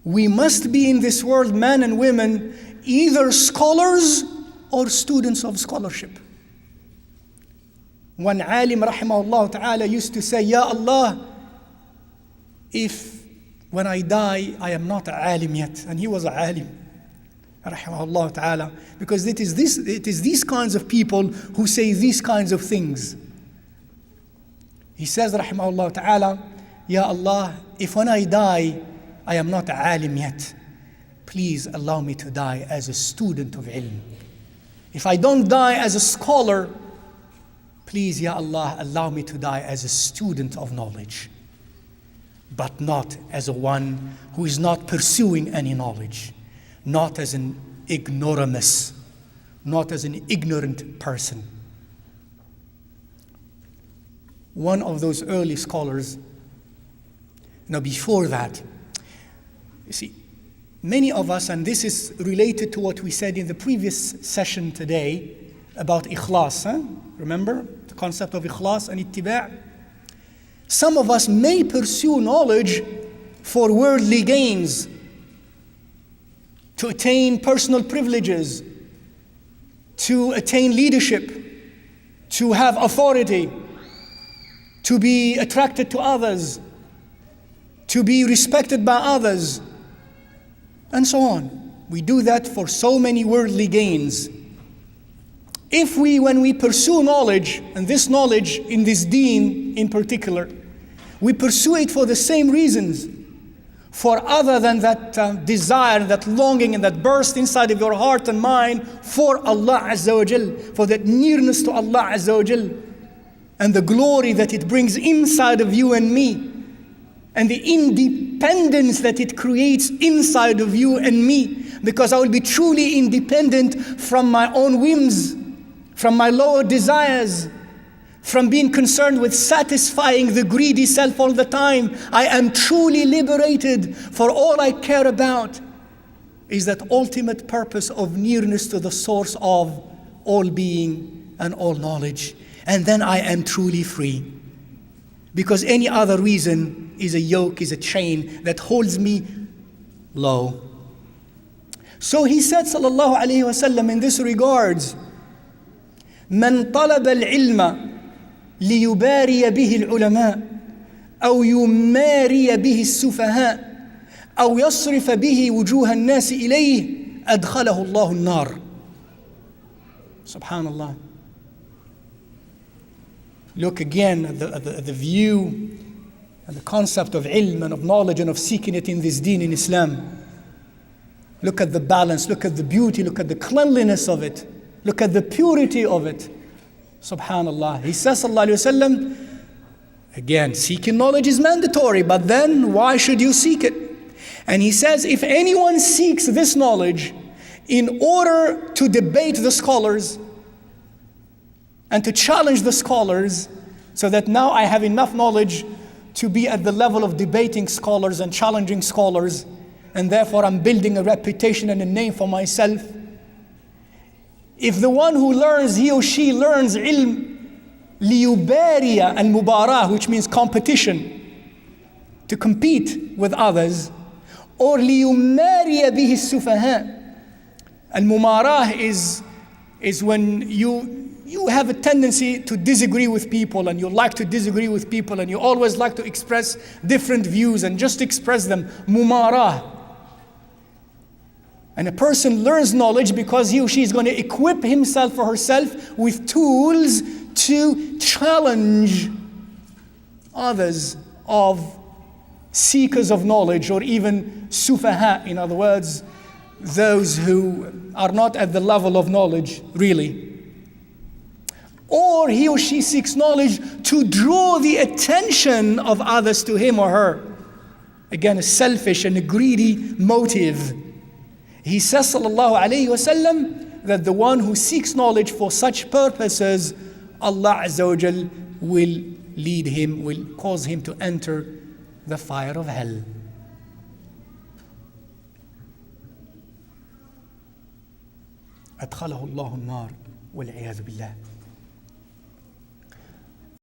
We must be in this world, men and women, either scholars or students of scholarship. One alim, rahimahullah ta'ala, used to say, Ya Allah, if when I die, I am not a alim yet. And he was a alim, rahimahullah ta'ala, because it is these kinds of people who say these kinds of things. He says, rahimahullah ta'ala, Ya Allah, if when I die, I am not a alim yet, please allow me to die as a student of ilm. If I don't die as a scholar, please, Ya Allah, allow me to die as a student of knowledge, but not as a one who is not pursuing any knowledge, not as an ignoramus, not as an ignorant person. One of those early scholars, before that, you see, many of us, and this is related to what we said in the previous session today about ikhlas, remember the concept of ikhlas and ittiba'? Some of us may pursue knowledge for worldly gains, to attain personal privileges, to attain leadership, to have authority, to be attracted to others, to be respected by others, and so on. We do that for so many worldly gains. If when we pursue knowledge, and this knowledge in this deen in particular, we pursue it for the same reasons, for other than that desire, that longing, and that burst inside of your heart and mind for Allah Azza wa Jal, for that nearness to Allah Azza wa Jal, and the glory that it brings inside of you and me, and the independence that it creates inside of you and me, because I will be truly independent from my own whims, from my lower desires, from being concerned with satisfying the greedy self all the time. I am truly liberated, for all I care about is that ultimate purpose of nearness to the source of all being and all knowledge. And then I am truly free. Because any other reason is a yoke, is a chain that holds me low. So he said, sallallahu alayhi wasallam, in this regards, من طلب العلم ليباري به العلماء أو يماري به السفهاء أو يصرف به وجوه الناس إليه أدخله الله النار. Subhanallah. Look again at the view and the concept of ilm and of knowledge and of seeking it in this deen in Islam. Look at the balance, look at the beauty, look at the cleanliness of it, look at the purity of it. Subhanallah. He says, sallallahu alayhi wasallam, again, seeking knowledge is mandatory, but then why should you seek it? And he says, if anyone seeks this knowledge in order to debate the scholars and to challenge the scholars, so that now I have enough knowledge to be at the level of debating scholars and challenging scholars, and therefore I'm building a reputation and a name for myself. If the one who learns, he or she learns ilm liyubariya al-mubarah, which means competition, to compete with others, or liyumariya bihi sufaha. Al-mumarah is when you have a tendency to disagree with people, and you like to disagree with people, and you always like to express different views and just express them. Mumarah. And a person learns knowledge because he or she is going to equip himself or herself with tools to challenge others of seekers of knowledge, or even sufaha, in other words, those who are not at the level of knowledge, really. Or he or she seeks knowledge to draw the attention of others to him or her. Again, a selfish and a greedy motive. He says, sallallahu alayhi wasallam, that the one who seeks knowledge for such purposes, Allah Azza wa Jal will lead him, will cause him to enter the fire of hell. أدخله الله النار والعياذ بالله.